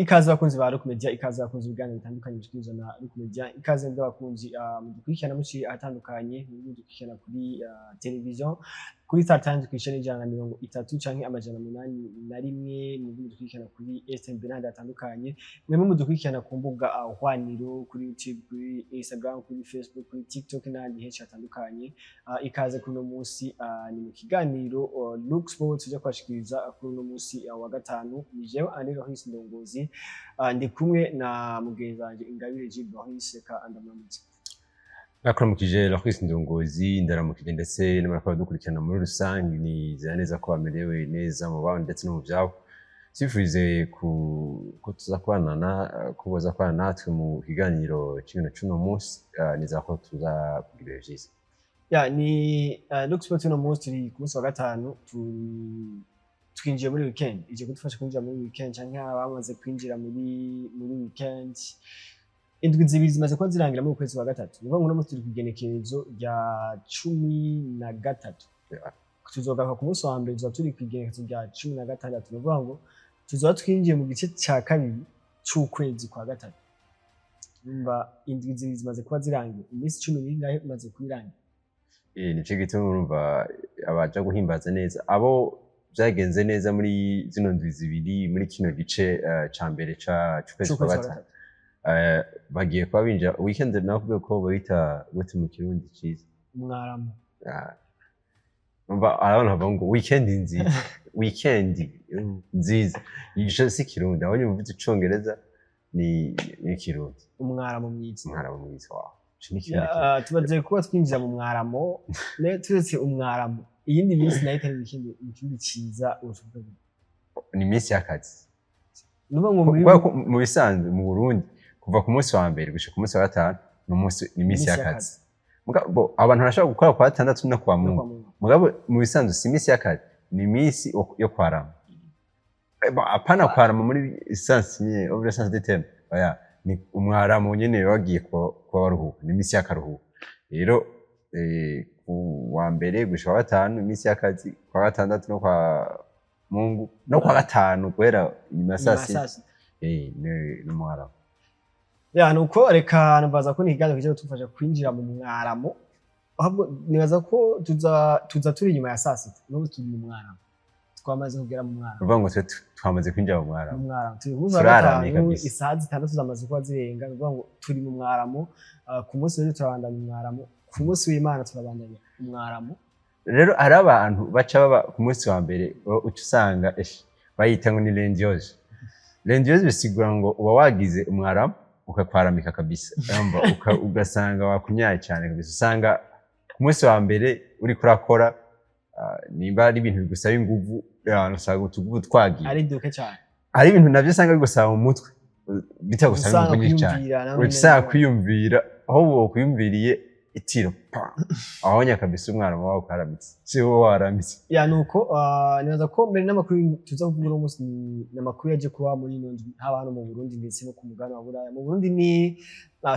Ikaze bakunzi ba Rock Media, ikaze bakunzi ibiganiro bitandukanye bishyikirizwa na Rock Media, ikaze ndabakunzi mudukurikirana muci ahatandukanye, mudukurikirana kuri television, kuri Star Times kwishene 130 canke amajana 81, mudukurikirana kuri STV n'ahandi hatandukanye, mwemwe mudukurikirana ku mbuga hwaniro, kuri YouTube, kuri Instagram, kuri Facebook, kuri TikTok n'ahandi henshi hatandukanye. Ikaze kuno munsi ni mu kiganiro Look Sports tujya kwashikiriza kuno munsi wa gatanu. Ni jewe Anira Hisi Ndongozi, ndi kumwe na mugenzi wanje Ingabire Gilles ka andamamutse. Bakuramukije Loris Ndongozi, ndaramukije ndetse n'amakuru dukurikirana muri rusange, ni neza ko bamerewe neza mu bawe ndetse no mu byabo. Sifurize ko tuza kwanana kuboza kwana natwe mu kiganiro cy'ibintu cy'uno munsi, niza ko tuza kugira byiza. Ni Look Sports uno munsi turi ku munsi wa gatanu, twinjiye muri weekend. Ije kudufasha kwinjira muri weekend cyangwa abamaze kwinjira muri weekend. Indwi zibiri zimaze kuba zirangira mu kwezi wa gatatu. Nivuga ngo no turi kugenekerezo rya 13. Tuzogaruka ku munsi wa mbere turi kugenekerezo rya 16. Nivuga ngo tuzoba twinjiye mu gice cya kabiri cy'ukwezi kwa gatatu. Numva indwi zibiri zimaze kuba zirangira, iminsi 10 n'ingahe imaze kubirangira. Nico gituma urumva abaja guhimbaza neza abo byagenze neza muri zino ndwi zibiri muri kino gice ca mbere c'ukwezi kwa gatatu. Bagiye kwa binja weekend nakubwiye ko bayita gute mu kirundi ciza umwaramo. Numva arabona ngo weekend nziza yishe si kirundi, abonye mu cyongereza ni kirundi. Umwaramo mwiza wawe. Tubaje kuba twinjira mu mwaramo, ne turetse umwaramo. Iyindi minsi nayo itari ikindi ciza uruvuga. Ni minsi y'akazi. Nuba mu bisanzwe mu Burundi kuva ku munsi wa mbere gushika ku munsi wa gatanu ni minsi y'akazi. Mugabo abantu barashobora gukora kwa gatandatu no kwa Mungu. Mugabo mu bisanzwe si minsi y'akazi, ni minsi yo kwarama. Apana kwarama muri essence nye over essence de terme. Oya, ni umwaramo nyene wagiye kwa baruhuka, ni minsi y'akaruhuko. Rero ku wa mbere gushika kwa gatanu minsi y'akazi, kwa gatandatu no kwa Mungu no kwa gatanu kwera imasasi. Ni umwaramo. Nuko reka nabaza ko nikiganiro kije gutufasha kwinjira mu mwaramo. Ahubwo nibaza ko tuza turi nyuma ya saa sita, no turi mu mwaramo. Twamaze kugera mu mwaramo. Uvuga ngo twamaze kwinjira mu mwaramo. Mu mwaramo turi kuza gatanu, isaha zitandatu zamaze kuba zirenga. Uvuga ngo turi mu mwaramo, ku munsi w'ejo turabandanya mu mwaramo, ku munsi w'Imana turabandanya mu mwaramo. Rero ari abantu baca baba ku munsi wa mbere uca usanga bayita ngo ni Lendioje. Lendioje bisigura ngo uba wagize umwaramo ukakwaramika kabisa, ugasanga wakunyaye cyane kabisa. Usanga ku munsi wa mbere uri kurakora nimba ari ibintu bigusaba inguvu, usanga utuguvu twagiye ari duke cyane, ari ibintu navyo usanga bigusaba mu mutwe bitagusaba inguvu nyinshi cyane, usanga kwiyumvira aho wo kwiyumviriye itiro aho nya kabisa umwaramo wawe ukaramitse, si wowe waramitse. Nuko nibaza ko mbere n'amakuru tuza kuvuga uno munsi n'amakuru yaje kuba muri ino ndwi, haba hano mu Burundi ndetse no ku mugabane wa Buraya. Mu Burundi ni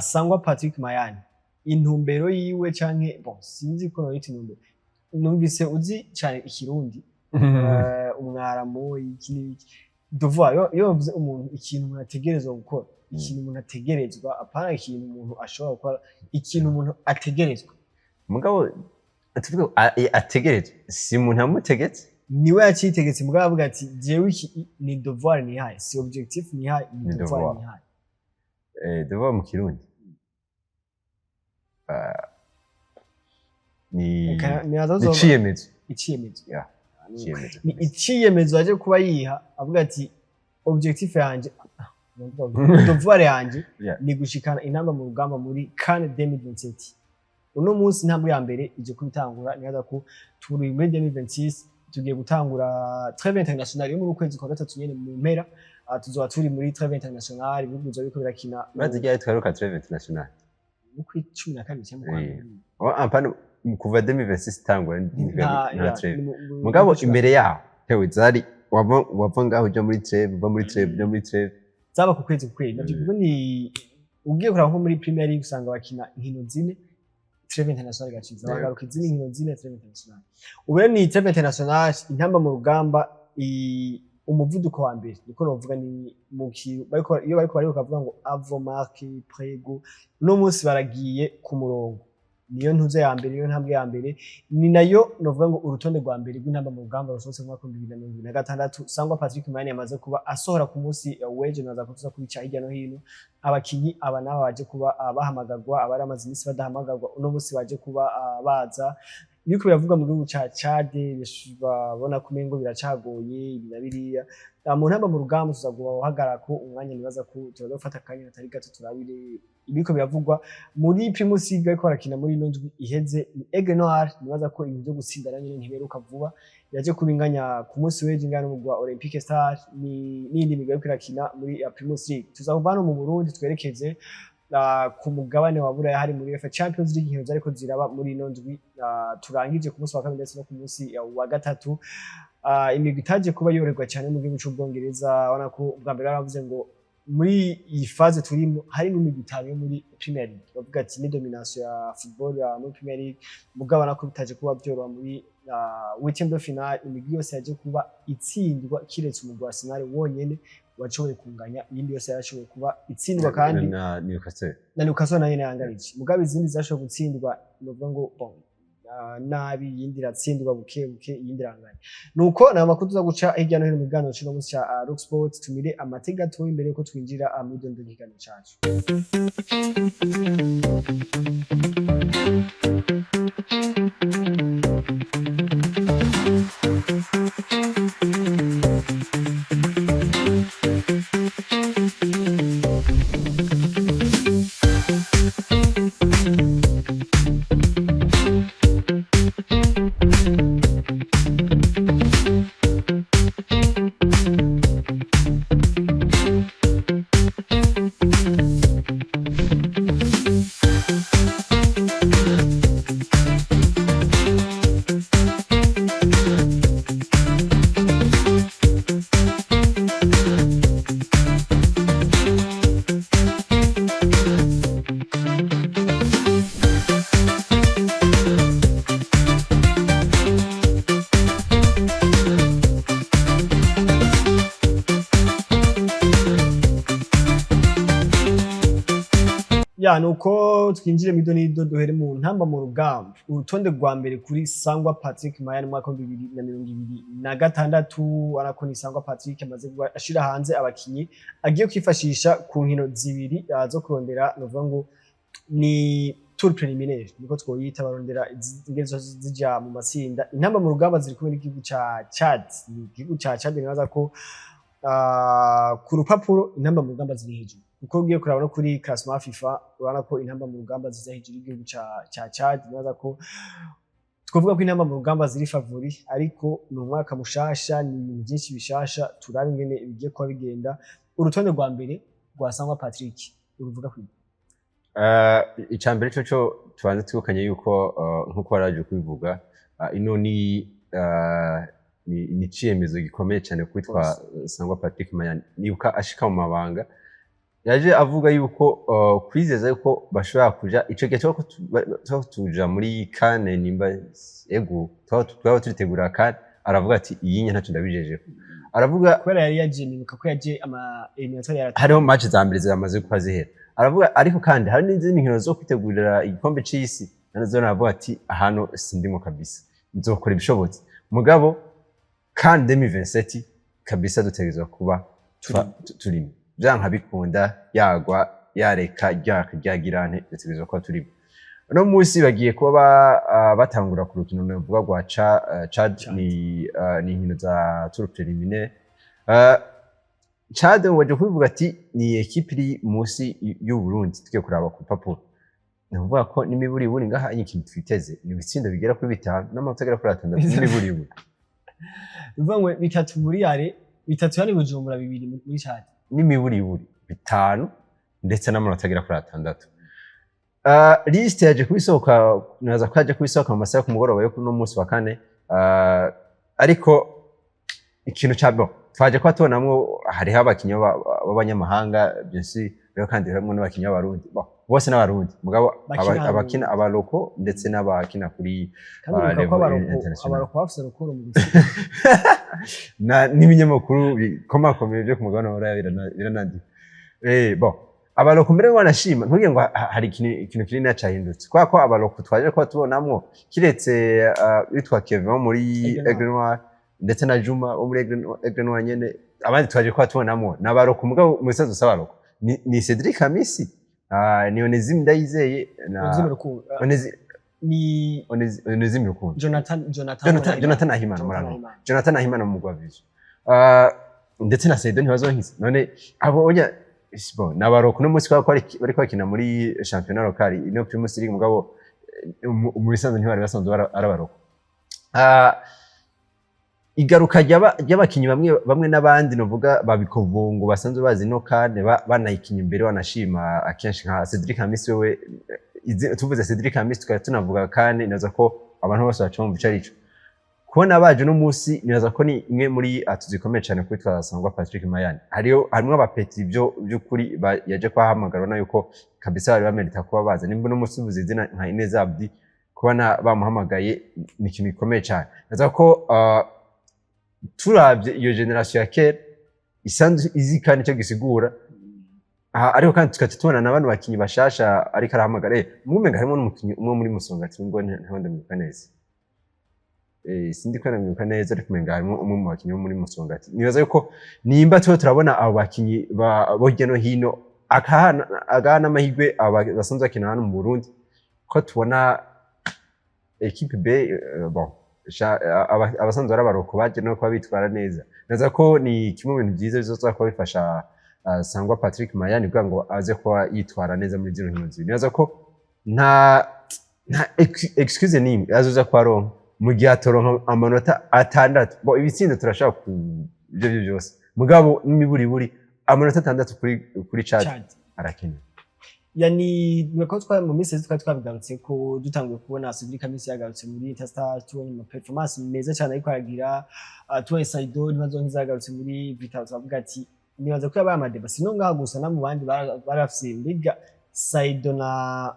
Sangwa Patrick Mayani, intumbero yiwe canke sinzi ko noyita intumbero, numvise uzi cyane ikirundi. Umwaramo iki n'iki devoir, yo mvuze umuntu ikintu umuntu ategerezwa gukora, ikintu umuntu ategerezwa, apana ikintu umuntu ashobora gukora, ikintu umuntu ategerezwa. Mugabo tuvuga ategerezwa, si umuntu amutegetse, niwe yacitegetse. Mugabo avuga ati jewe iki ni devoir nihaye, si objectif nihaye, ni devoir nihaye. Devoir mu kirundi ni iciyemezo. Ni iciyemezo aje kuba yiha, avuga ati objectif yanje, devoir yanje ni gushikana intamba mu rugamba muri CAN 2027. Uno munsi intambwe ya mbere ije kubitangura, nihaza ko turi muri 2026 tugiye gutangura Trêve Internationale yo mu kwezi kwa gatatu nyene mu mpera. Tuzoba turi muri Trêve Internationale, ibihugu biko birakina. Maze giye twaruka Trêve Internationale mu kwi 12 cyangwa apana kuva 2026 tangura na Trêve. Mugabo imbere yaho hewe zari wava ngaho uja muri Trêve, uva muri Trêve uja muri Trêve, zaba ku kwezi navyo ni ugiye kuraba nko muri Premier League usanga bakina inkino zine, Trêve Internationale gaciza bagaruka izindi inkino zine Trêve Internationale. Ubu ni Trêve Internationale intamba mu rugamba umuvuduko wa mbere niko novuga ni iyo bariko bakavuga ngo avomarque prego no munsi baragiye ku murongo niyo ntuze ya mbere niyo ntambwe ya mbere ni nayo novuga ngo urutonde rwa mbere rw'intamba mu rugamba rusohotse mu mwaka wa 2026 Sangwa Patrick Mayani yamaze kuba asohora ku munsi w'ejo naza kutuza kubica hirya no hino abakinyi aba nabo baje kuba bahamagarwa abari amaze iminsi badahamagarwa uno munsi baje kuba baza Niko biravuga mu gihugu ca Chad babona ko mengo biracagoye ibinabiriya mu ntamba mu rugamba tuzaguba uhagarako umwanya nibaza ko turazofata kanya atari gato turabire ibiko biravugwa muri Primus League ariko barakina muri ino ndwi iheze ni Aigle Noir nibaza ko ibintu byo gutsindana nyine ntiberuka vuba yaje kubinganya ku munsi w'ejo ingana mu Olympique Star n'indi migabo irakina muri Primus League tuzavana mu Burundi twerekeze ku mugabane wa Buraya hari muri UEFA Champions League inkino zariko ziraba muri ino ndwi turangije ku munsi wa kabiri ndetse no ku munsi wa gatatu imigwi itaje kuba yorerwa cyane mu gihugu cy'Ubwongereza ubona ko ubwa mbere baravuze ngo muri iyi phase turimo hari n'imigwi itanu yo muri Premier League bavuga ati ni domination ya football muri Premier League mugabana ko bitaje kuba byoroha muri weekend of final imigwi yose yaje kuba itsindwa kiretse umugwi wa Arsenal wonyene wacoboye kunganya iyindi yose yarashoboye kuba itsindwa kandi na Newcastle nayo yangarije mugabe izindi zashoboye gutsindwa novuga ngo bon nabi yindi ratsindwa buke yindi ranganye nuko na makuru tuza guca hirya no hino mu biganiro cyo munsi cya Rock Sports tumire amatega to imbere ko twinjira mu dondo gikano cyacu nuko twinjire mu idonido duhere mu ntamba mu rugamba urutonde rwa mbere kuri Sangwa Patrick Mayani mu mwaka wa 2026 arako ni Sangwa Patrick amaze ashira hanze abakinyi agiye kwifashisha ku nkino zibiri zo kurondera novuga ngo ni tour preliminaire niko twoyita barondera ingezo zija mu matsinda intamba mu rugamba ziri kumwe n'igihugu ca Chad igihugu ca Chad nibaza ko ku rupapuro intamba mu rugamba ziri hejuru uko ugiye kuraba no kuri classement FIFA urabona ko intamba mu rugamba ziza hejuru y'igihugu ca Chad nibaza ko twovuga ko intamba mu rugamba ziri favori ariko ni umwaka mushasha ni ibintu byinshi bishasha turabe ingene bigiye kuba bigenda urutonde rwa mbere rwa Sangwa Patrick uruvuga kwiga icambere cyo tubanze twukanye yuko nkuko baraje kubivuga ino ni ciyemezo gikomeye cyane kwitwa Sangwa Patrick Mayani nibuka ashika mu mabanga yaje avuga yuko kwizeza yuko bashobora kuja ico gihe cyo tuja muri kane nimba ego twaba turitegura kane aravuga ati iyinye ntacu ndabijeje aravuga kwera yari yaje nibuka ko yaje ama eliminatoire yaratu hariho match za mbere zamaze kuba zihera aravuga ariko kandi hari n'izindi nkino zo kwitegurira igikombe c'isi nazo navuga ati ahantu sindimo kabisa nzokora ibishobotse mugabo kandi 2027 kabisa dutegerezwa kuba turimo byanka bikunda yagwa yareka ryagirane dutegerezwa kuba turimo no munsi bagiye kuba batangura ku rukino ruvuga rwa Chad ni inkino za tour preliminaire Chad waje kubivuga ati ni equipe iri munsi y'u Burundi tugiye kuraba ku papuro navuga ko nimiburi buri ngaha ikintu twiteze ni bitsinda bigera kuri 5 n'amanota agera kuri 6 nimiburi buri bivangwe bitatu muri yare bitatu yani Bujumbura bibiri muri Chad nimiburi 5 ndetse n'amanota agera kuri 6 liste yaje kubisohoka naza kwaje kubisohoka mu masaha ku mugoroba yo kuno munsi wa kane ariko ikintu cyabo twaje kwa tubonamwo hari abakinyo b'abanyamahanga byinshi rero kandi harimo n'abakinyo b'abarundi bose n'abarundi mugabo Bakina abakina abaloko ndetse n'abakina kuri kandi ko abaroko bafise rukuru mu gutsi n'ibinyamakuru bikomakomeye byo ku mugabane wa Buraya biranandi bon abaloko mbere wanashima ntugiye ngo hari ikintu kinini cyahindutse kwa ko abaloko twaje ko tubonamwo kiretse bitwa Kevin muri Aigle Noir ndetse na Juma wo muri Aigle Noir nyene abandi twaje ko tubonamwo n'abaloko mugabo mu isazo sabaloko ni Cedric Kamisi ni Onesime Ndayizeye na Onesime Rukundo Jonathan Ahimana murano Jonathan Ahimana mu Rwavizo ndetse na Saido ntibazonkise none abo onya bon n'abaroko no musi bari kwakina muri championnat local ino Primus League mugabo muri sanzo ntibari basanzwe arabaroko igaruka ry'abakinyi bamwe n'abandi novuga babikovungu basanzwe bazi no kane banayikinye imbere wanashima akenshi nka Cedric Kamisi wewe tuvuze Cedric Kamisi tukaba tunavuga kandi naza ko abantu bose bacumva ico arico kubona baje no musi nibaza ko ni imwe muri atuzikomeye cyane kuri twasangwa Patrick Mayani harimo abapeti by'ukuri yaje kwahamagara na yuko kabisa bari bamerita kuba baza nimba no musi buzi izina nka Inez Abdi kubona bamuhamagaye ni ikintu gikomeye cyane naza ko turabye iyo generation ya kera isanzwe izi kandi cyo gisigura ariko kandi tukatubona n'abantu bakinyi bashasha ariko arahamagara mumenga harimo n'umukinyi umwe muri Musongati ngo ntonde mu kanezi sindi kwena mwibuka neza ariko menga harimo umwe mu bakinyi bo muri Musongati nibaza yuko nimba turabona abo bakinyi bojye no hino agana amahigwe basanzwe akina hano mu Burundi ko tubona equipe B bon abasanzwe arabaroko baje no kuba bitwara neza naza ko ni kimwe mu bintu byiza bizoza kuba bifasha Sangwa Patrick Mayani kugira ngo aze kuba yitwara neza muri zino nkino zibiri naza ko nta excuse nimwe azoza kwa ronka mu gihe atoronka amanota 6 bo ibitsindo turashaka ku ibyo byose mugabo n'imiburiburi amanota 6 kuri Chad arakeneye yani mweko twa mu minsi twabigarutse ko dutanguye kubona Cedric Kamisi yagarutse muri Interstar tubonye ama performance meza cyane ariko aragira tubonye Saido nibazo nkizagarutse muri Vital bavuga ati nibaza ko yabaye amadeba sino ngaha gusa na mu bandi barafise mbiga Saido na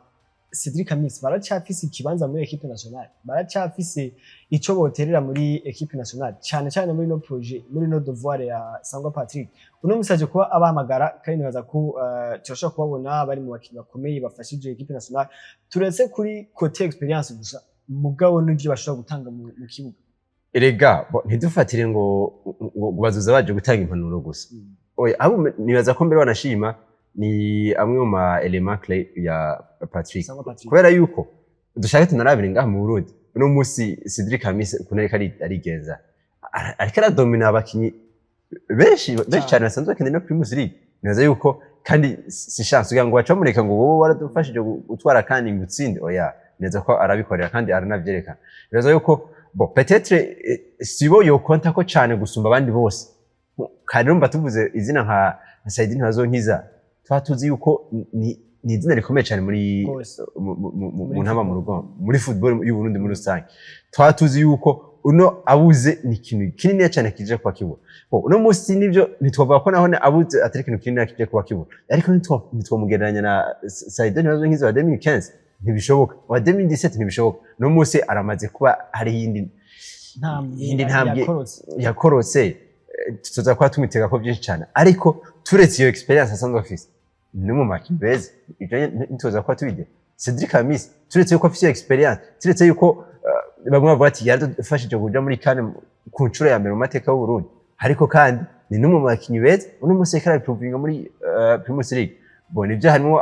Cedric Kamisi baracafise ikibanza muri equipe nationale baracafise ico boterera muri equipe nationale cyane muri no projet muri no devoir ya Sangwa Patrick uno musaje kuba abahamagara kandi nibaza ko turashobora kubabona bari mu bakinyi bakomeye bafashije equipe nationale turetse kuri côté experience gusa mugabo n'ivyo bashobora gutanga mu kibuga erega ntidufatire ngo bazuza baje gutanga impanuro gusa oya abo nibaza ko mbere wanashima ni amwe mu ma element clé ya Patrick kubera yuko dushaka tunarabira ngaha mu Burundi no musi Cedric Kamisi kunareka arigenza ariko aradomina abakinyi benshi cyane basanzwe kandi no Primus League nibaza yuko kandi si chance kugira ngo bacamureka ngo wowe waradufashije gutwara kandi ngutsinde oya neza ko arabikorera kandi aranavyerekana nibaza yuko bon peut-être sibo yo konta ko cyane gusumba abandi bose kandi numva tuvuze izina nka Saidi ntazonkiza twatuzi yuko ni izina rikomeye cyane muri mu ntama mu rugo muri football y'u Burundi muri rusange twatuzi yuko uno abuze ni kintu kinini cyane kije kwa kibo uno musi nivyo nitwavuga ko naho abuze atari kintu kinini kije kwa kibo ariko nitwamugereranya na Saidi ntazonkiza wa 2015 ntibishoboka wa 2017 ntibishoboka no musi aramaze kuba hari yindi ntambwe yakorotse tuza kwa tumutega ko byinshi cyane ariko turetse iyo experience asanzwe afise ni mu makibeze ibyo nitoza kwa tubide Cedric Kamisi turetse yuko afise experience turetse yuko bamwe bavuga ati yaradufashije kuja muri kane ku ncuro ya mbere mu mateka y'u Burundi ariko kandi ni no mu makinyi beze uno musekara provinga muri Primus League bon ibyo harimo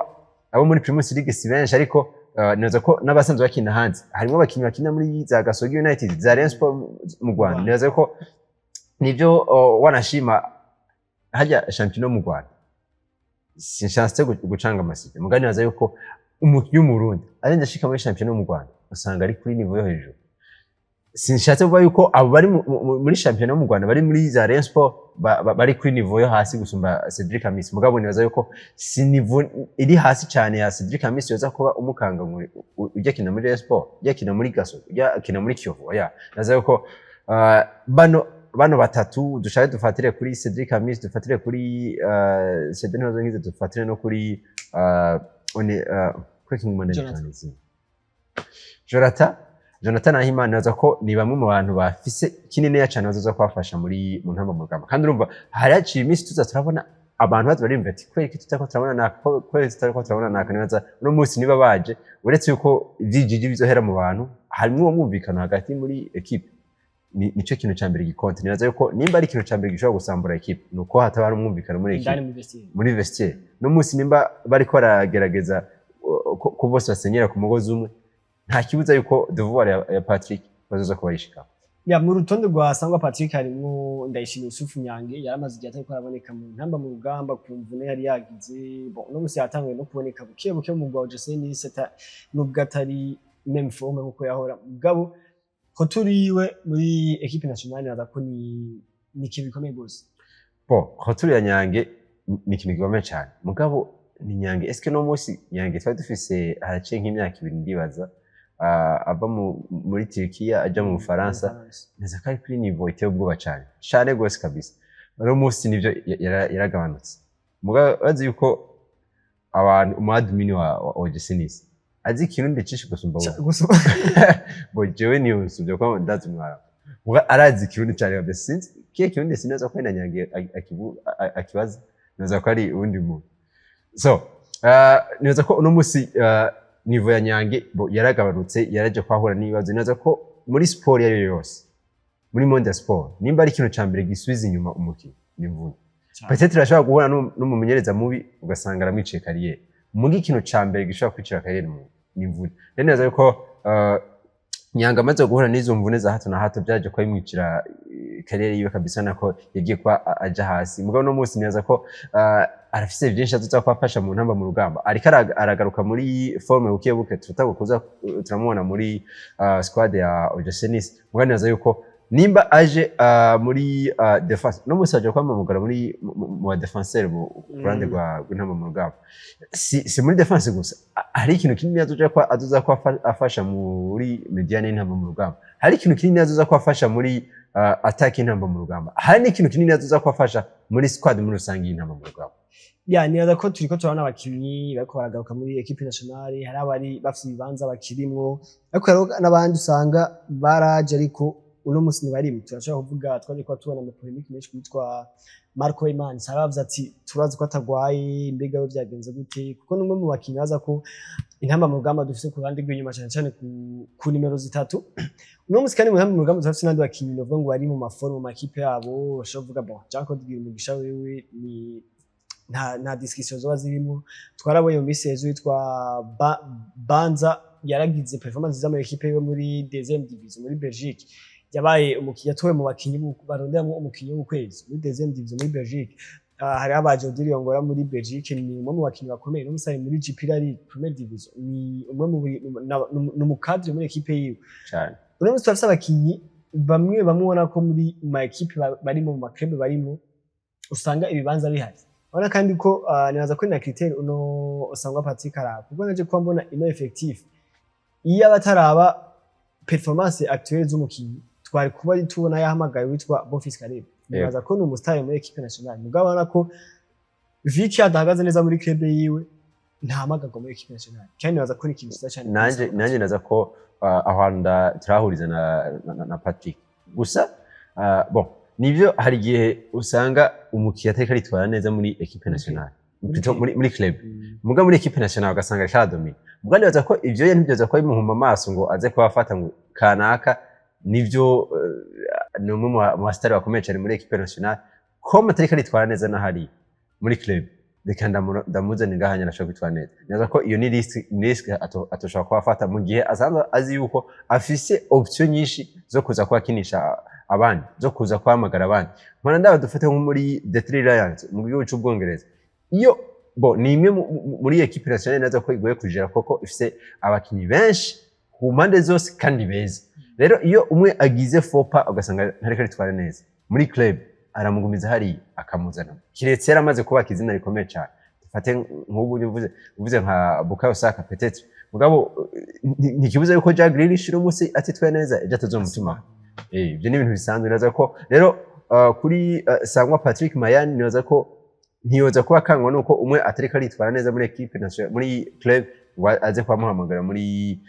abo muri Primus League si benshi ariko neza ko n'abasanzwe bakina hanze harimo abakinyi bakina muri za Gasogi United za Rayon Sport mu Rwanda neza ko nivyo wanashima hajya champion mu Rwanda si chance gucanga amasibe mugani waza yuko umukinyi mu Burundi arenze ashika muri champion mu Rwanda usanga ari kuri niveau yo hejuru sinshatse kuvuga yuko abo bari muri champion mu Rwanda bari muri za Rayon Sport bari kuri niveau yo hasi gusumba Cedric Kamisi mugabo nibaza yuko si niveau iri hasi cyane ya Cedric Kamisi yoza kuba umukanga ujya kina muri Rayon Sport ujya kina muri Gasogi ujya kina muri Kiyovu ya naza yuko bano batatu dushaka dufatire kuri Cedric Kamisi dufatire kuri Cedric ntazonkize dufatire no kuri one kweking umwana n'izina Jonathan Ahimana naza ko ni bamwe mu bantu bafise kinini cyane bazoza kwafasha muri mu ntamba mu rugamba kandi urumva hari yaciye iminsi tuza turabona abantu bazi barimva ati kweri kitako turabona nako kweri tutako turabona nako nibaza no munsi niba baje uretse yuko ivyijiji bizohera mu bantu harimo uwo mwumvikano hagati muri equipe nico kintu cyambere gikonte nibaza yuko nimba ari kintu cyambere gishobora gusambura equipe nuko hataba hari umwumvikano muri equipe muri vestiaire no munsi nimba bariko baragerageza ko bose basenyera ku mugozi umwe nta kibuza yuko devoir ya Patrick bazoza kubayishika ya mu rutonde rwa Sangwa Patrick harimo Ndayishimiye Yusufu Nyange yaramaze igihe atari ko araboneka mu ntamba mu rugamba kumvune yari yagize bon no musi yatangiye no kuboneka buke buke mu rwa Jeseni seta nubwo atari même forme nkuko yahora mugabo ko turiwe muri equipe nationale nadako ni kintu bikomeye gose bon ko turiya Nyange ni kintu gikomeye cyane mugabo ni Nyange eske no musi Nyange twari dufise haraciye nk'imyaka 2 ndibaza ava muri Turkiya aja mu Faransa neza kari kuri niveau iteye ubwoba cyane gose kabisa no musi nivyo yaragabanutse mugabo bazi yuko abantu umadmini wa Jesenis azi kirundi cishi gusumba bo jewe ni usubye ko ndazi mwara muga arazi kirundi cyane kabisa since kirundi sinaza kwenda Nyange akibaza neza ko ari undi muntu so neza ko no musi niveau ya Nyange yaragabanutse yaraje kwahura n'ibibazo neza ko muri sport yayo yose muri monde sport nimba ari kintu cyambere gisubiza inyuma umukino n'imvune peut-être rashaka guhura n'umumenyereza mubi ugasanga aramwiciye carrière mugi kintu cyambere gishobora kwicira carrière n'imvune neza yuko Nyange amaze guhura n'izo mvune za hato na hato byaje ko imwicira carrière yiwe kabisa nako yagiye kwa aja hasi mugabo no munsi neza ko arafise byinshi azoza kwafasha mu ntamba mu rugamba ariko aragaruka muri forme buke tutagukuza turamubona muri squad ya Ojosenis mugabo neza yuko nimba aje muri defense no musaje kwa mumugara muri mu defenseur bu grande gwa ntamba mu rugamba si muri defense gusa hari ikintu kinini azoza kwa afasha muri mediane ntamba mu rugamba hari ikintu kinini azoza kwa afasha muri attack ntamba mu rugamba hari n'ikintu kinini azoza kwa afasha muri squad muri rusangi ntamba mu rugamba yani adako turiko turabona abakinyi bariko baragaruka muri equipe nationale hari abari bafite ibibanza bakirimwo ariko n'abandi usanga baraje ariko uno musi ni bari turashaka kuvuga twaje kwa tubona mu polemique menshi kwitwa Marco Iman saravuze ati turazi ko atagwaye mbega byagenze gute kuko numwe mu bakinyi baza ko intamba mu rugamba dufise ku bandi rw'inyuma cyane ku nimero 3 uno musi kandi mu ntamba mu rugamba dufise n'andi bakinyi no ngo bari mu maforum mu makipe yabo bashobora kuvuga bon Janko Dwira umugisha wewe ni nta discussion zo zirimo twarabonye mu misezo yitwa Banza yaragize performance za mu equipe yo muri deuxième division muri Belgique yabaye umukinnyi atowe mu bakinyi baronderamo umukinyi w'ukwezi muri deuxième division muri Belgique hari abaje Odile Yongora muri Belgique ni umwe mu bakinyi bakomeye no musari muri Jupiler League Première Division ni umwe mu cadre muri equipe yiwe cyane uno musi twafise abakinyi bamwe bamubona ko muri ma equipe barimo mu makrebe barimo usanga ibibanza bihari ona kandi ko nibaza ko na critère uno Sangwa Patrick ara kuko naje ko mbona ino effectif iyo abataraba performance actuelle z'umukinyi twari kuba tubona yahamagaye witwa Bonfils Caleb nibaza ko n'umustari muri equipe nationale mugabana ko Vicky adahagaze neza muri club yiwe ntamagago muri equipe nationale cyane nibaza ko ikintu cyiza cyane nanje naza ko ahanda turahuriza na Patrick gusa bon nivyo hari gihe usanga umukiya atari karitwara neza muri equipe nationale muri club muga muri equipe nationale ugasanga aradomine muga nibaza ko ivyo yanivyoza ko bimuhuma amaso ngo aze kubafata ngo kanaka nivyo no mu stars bakomeye cyane muri equipe nationale ko atari karitwara neza na hari muri club dekanda ndamuzana ngahanya nashaka kwitwara neza nibaza ko iyo ni risk atoshaka kubafata mu gihe asanzwe azi yuko afise option nyinshi zo kuza kwakinisha abandi zo kuza kwamagara abandi mana ndaba dufate nko muri The Three Lions mu gihugu cy'Ubwongereza iyo bo ni imwe muri equipe nationale naza ko igoye kujera koko ifise abakinyi benshi ku mpande zose kandi beza rero iyo umwe agize fopa ugasanga ntari karitwara neza muri club aramugumiza hari akamuzana kiretse yaramaze kubaka izina rikomeye cyane dufate nk'ubu uvuze nka Bukayo Saka peut-être mugabo ntikibuza yuko Jack Grealish musi atitwaye neza ejo atazomutima ibyo ni ibintu bisanzwe naza ko rero kuri Sangwa Patrick Mayani naza ko ntiyoza kuba kangwa nuko umwe atariko aritwara neza muri equipe nationale muri club aze kwamuhamagara muri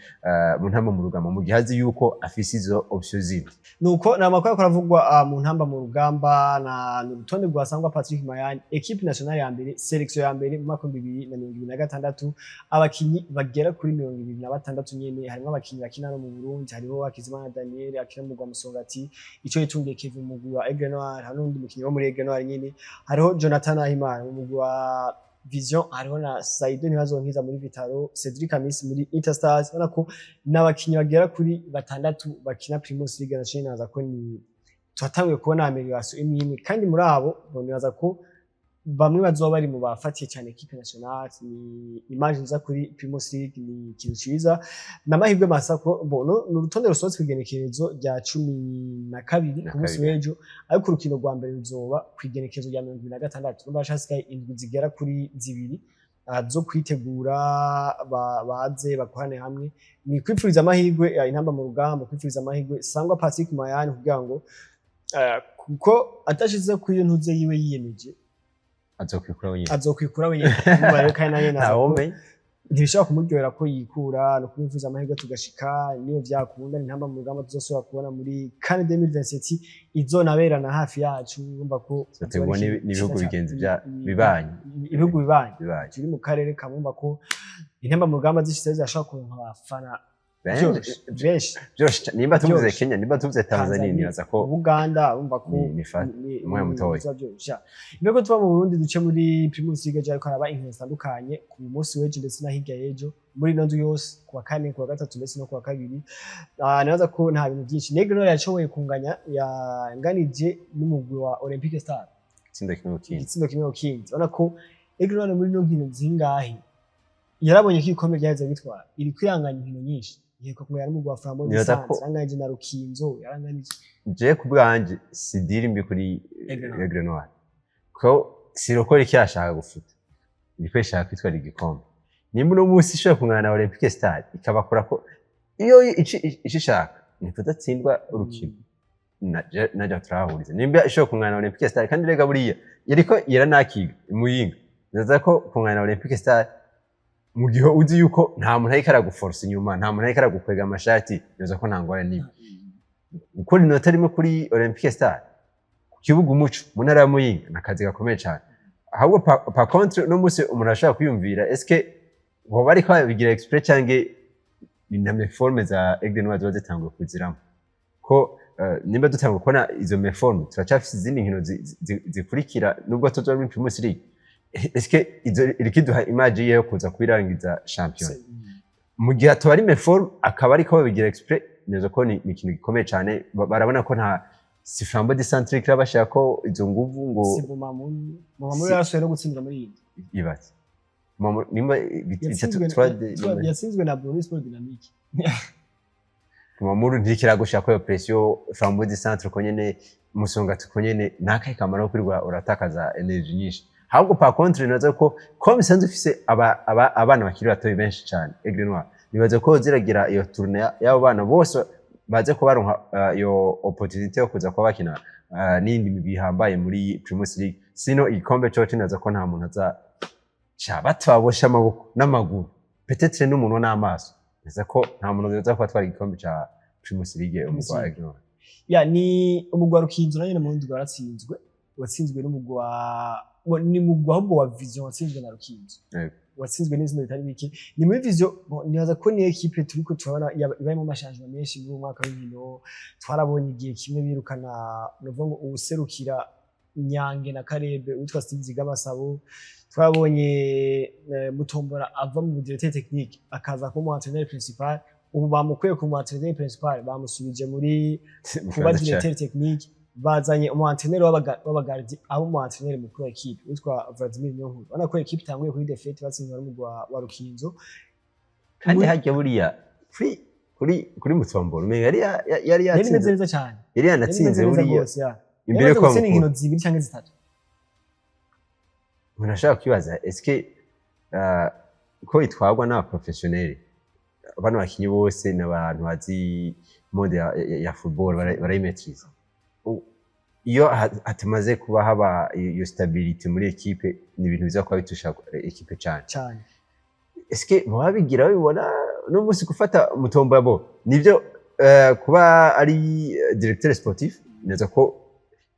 mu ntamba mu rugamba mu gihe azi yuko afise izo options zindi. Nuko na makuru aravugwa mu ntamba mu rugamba na n'urutonde rwasangwa Patrick Mayani equipe nationale ya mbere selection ya mbere mu mwaka 2026 abakinyi bagera kuri 26 nyene harimo abakinyi bakina no mu Burundi hariho Hakizimana Daniel akina mu Musongati ico yitungiye Kevin Mugwi wa Aigle Noir hari n'undi mukinyi wo muri Aigle Noir nyene hariho Jonathan Ahimana mu Mugwi wa Vision hariho na Saido Ntibazonkiza muri Vitaro Cedric Amisi muri Interstars ubona ko n'abakinyi bagera kuri 6 bakina Primus League nationale naza ko ni twatangiye kubona amelioration imwe kandi muri abo bonibaza ko bamwe bazoba bari mu bafatiye cyane equipe nationale ni image nza kuri Primus League ni ikintu ciza n'amahirwe masako bono n'urutonde rusohotse kwigenekerezo rya 12 ku munsi w'ejo ariko urukino rwa mbere ruzoba kwigenekerezo rya 2026 n'abashasikaye indwi zigera kuri 2 zo kwitegura baze bakorane hamwe ni kwipfuriza amahirwe intamba mu rugamba kwipfuriza amahirwe sangwa Patrick Mayani kugira ngo kuko atashize ku iyo ntuze yiwe yiyemeje azokwikura wenyine bari kandi naye nazo ntibishaka kumuryohera ko yikura no kumwifuza amahirwe tugashika niyo byakunda intamba mu rugamba tuzosubira kubona muri CAN 2027 izonaberana hafi yacu urumva ko tubona n'ibihugu bigenzi bibanye ibihugu bibanye turi mu karere kamumva ko intamba mu rugamba zishitse zashaka kuronka abafana benshi nimba tuvuze Kenya nimba tuvuze Tanzania nibaza ko Uganda urumva ko ni umwe mutoyi Mbego tuba mu Burundi duce muri Primus League ariko araba inkino zitandukanye ku munsi w'ejo ndetse na hirya y'ejo muri nondu yose kuwa kane kuwa gatatu ndetse no kuwa kabiri nabaza ko nta bintu byinshi Aigle Noir yashoboye kunganya yanganije n'umugwi wa Olympique Star itsindo kimwe ukindi ubona ko Aigle Noir muri no nkino zingahe yarabonye ko ikomeye ryaje gitwara iri kwihanganya inkino nyinshi yego kumwe yari mu gwa Flambeau de Santé yanganije na Rukinzo yaranganije je kubwanje sidiri mbi kuri Aigle Noir ko sirokora icyashaka gufuta niko ishaka kwitwara igikombe nimba no musi ishaka kungana na Olympique Stade ikabakora ko iyo ishishaka ni kudatsindwa urukino naja turahuriza nimba ishaka kungana na Olympique Stade kandi rega buriya yariko yaranakiga muyinga ndaza ko kungana na Olympique Stade mu gihe uzi yuko nta muntu ariko araguforce inyuma nta muntu ariko aragukwega amashati yoza ko ntangora nibi ukuri inota rimwe kuri Olympique Stade ku kibuga umuco mu ntara ya Muyinga nakazi gakomeye cyane ahubwo pa contre no musi umuntu ashaka kwiyumvira eske bo bari ko bigira express canke na meforme za Aigle Noir zo zitanguye kuziramo ko nimba dutanguye kubona izo meforme turacafise izindi nkino zikurikira nubwo tuzo muri Primus League eske izo irikiduha image yo kuza kwirangiza champion mu gihe atwari meforme akaba ariko babigira express neza ko ni ikintu gikomeye cyane barabona ko nta si Flambeau de Santé kirabashaka ko izo nguvu ngo Mamuru yarashoye no gutsindira muri iyi ibaze nimba yatsinzwe na Bruno Sport Dynamique Mamuru ntikiragushaka ko pression Flambeau de Santé ko nyene Musongati ko nyene nakaye kamaro kwirwa uratakaza energy nyinshi ahubwo pa contre nazo ko bisanzwe ufise abana bakiri batoyi benshi cyane Aigle Noir nibaze ko ziragira iyo tournée y'abo bana bose baze ko baronka iyo opportunity yo kuza kwa bakina n'indi bihambaye muri Primus League sino igikombe cyo kinaza ko nta muntu aza batwabosha amaboko n'amaguru peut-être n'umuntu n'amaso neza ko nta muntu aza ko atwara igikombe cya Primus League umugwa Aigle Noir ya ni umugwa Rukinzo nanye mu ndi waratsinzwe watsinzwe n'umugwa ni mugwa ahubwo wa Vision watsinzwe na Rukinzo watsinzwe n'izindi bitari bike ni muri Vision nibaza ko ni equipe turiko turabona ibayemo amashanje menshi mu mwaka w'ibino twarabonye igihe kimwe birukana novuga ngo ubuserukira Nyange na Karebe witwa Stiziga Masabo twabonye Mutombora ava mu directeur technique akaza ko mu entraîneur principal ubu bamukuye ku mu entraîneur principal bamusubije muri kuba directeur technique bazanye umu entraîneur w'abagardi abo mu entraîneur mukuru w'equipe witwa Vladimir Nyonkuru bana ko equipe tanguye kuri defeat batsinzwe n'umugwa wa Rukinzo kandi hajya buriya kuri Mutombora yari yatsinze neza cyane yari yanatsinze buriya imbere ko mu nkino zibiri cyangwa zitatu unashaka kwibaza eske ko itwagwa n'aba professionnel bano bakinyi bose n'abantu bazi mode ya football barayimetriza iyo hatumaze kuba haba iyo stability muri equipe ni ibintu biza kuba bitusha equipe cyane. Eske baba bigira bibona no musi gufata Mutombola bo nivyo kuba ari directeur sportif neza ko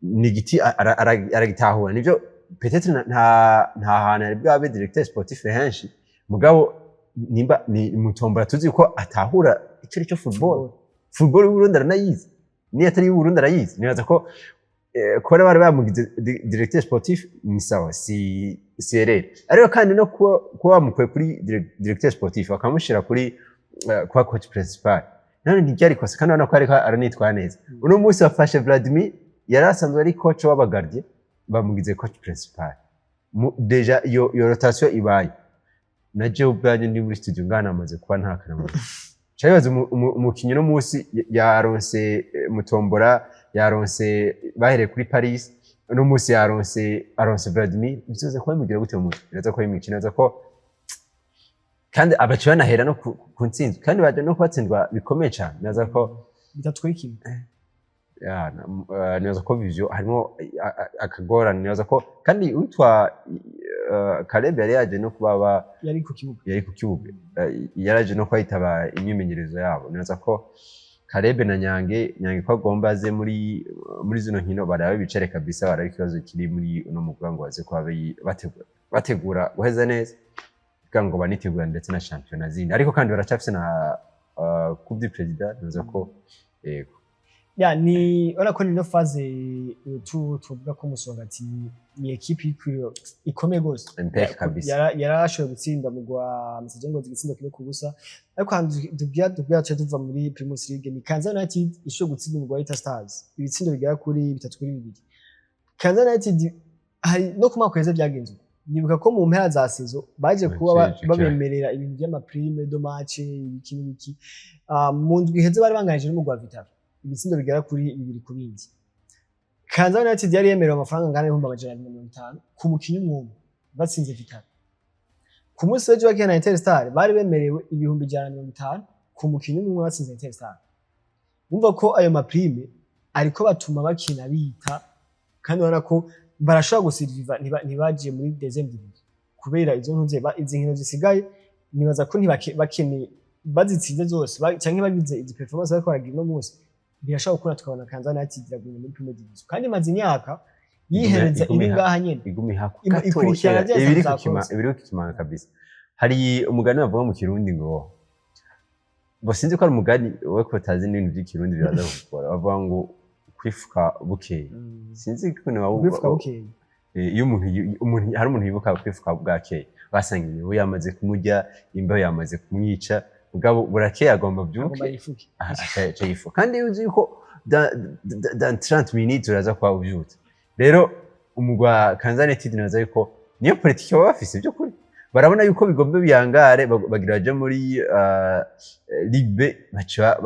ni giti aragitahura nivyo peut-être nta hantu ari bwabe directeur sportif henshi mugabo nimba ni Mutombola tuzi ko atahura icyo cyo football y'Uburundi aranayizi ni atari y'Uburundi arayizi nibaza ko kora bari bamugize directeur sportif ni sawa si erreur ariko kandi no kuba bamukuye kuri directeur sportif bakamushira kuri kuba coach principal none ntibyari kosa kandi urabona ko ariko aranitwara neza uno munsi wafashe Vladimir yari asanzwe ari coach w'abagardie bamugize coach principal deja iyo rotation ibaye na je ubwanjye ndi muri studio ngana amaze kuba nta kanama cyabaze umukinyi no munsi yaronse Mutombola yaronse bahereye kuri Paris no munsi yaronse Vladimir bizoze ko bimugira gute mu biraza ko imikino ko kandi abaci banahera no ku ntsinzi kandi baje no kwatsindwa bikomeye cyane naza ko bitatwikira naza ko vivyo harimo akagorana naza ko kandi utwa Caleb yari yaje no kubaba yari ku kibuga yaraje no kwitaba imyimenyerezo yabo naza ko Caleb na Nyange ko agomba aze muri zino nkino barabe bicare kabisa barabe ikibazo kiri muri uno mugwa ngo baze kwa bategura guheza neza ngo banitegura ndetse na championnat zindi ariko kandi baracafise na coupe du président naza ko yego ni ora ko nino phase tuvuga ko Musongati ni equipe ikomeye gose yarashoboye gutsinda mu gwa Messager gitsinda kile kubusa ariko dubya tuva muri Primus League ni Kansas United ishoboye gutsinda mu gwa Ita Stars ibitsindo bigera kuri 3-2 Kansas United hari no kumakweze byagenze nibuka ko mu mpera za saison baje kuba babemerera ibintu by'ama prime de match iki mu ndwi heze bari banganije no mu gwa Vital ibitsindo bigera kuri 2 ku bindi Kansas United yari yemerewe amafaranga ngana 150 ku mukinyi umwe batsinze Vital ku munsi w'ejo wa Kenya Interstar bari bemerewe 150 ku mukinyi umwe batsinze Interstar umva ko ayo ma prime ariko batuma bakina bita kandi ubona ko barashobora gusiriva ntibagiye muri deuxième division kubera izo ntuze izi nkino zisigaye nibaza ko ntibakene bazitsinze zose cyangwa bagize izi performance bariko baragira no munsi birashobora gukora tukabona Kansas United iraguye muri Premier Division kandi maze imyaka yihereza iri ngaha nyene igumi hakuka ibiri kukimanga kabisa hari umugani bavuga mu Kirundi ngo basinzi ko ari umugani we ko tazi n'ibintu by'ikirundi biraza gukora bavuga ngo kwifuka bukeye sinzi ko nawe kwifuka bukeye iyo umuntu hari umuntu yibuka kwifuka bwakeye basangiye we yamaze kumujya imba yamaze kumwica ubwo burakeye agomba byuke yifuka kandi uzi ko dans 30 minutes uraza kwa ubyutse rero umugwa Kansas United naza yuko niyo politiki baba bafise byo kuri barabona yuko bigombe byangare bagira baje muri Ligue B bacha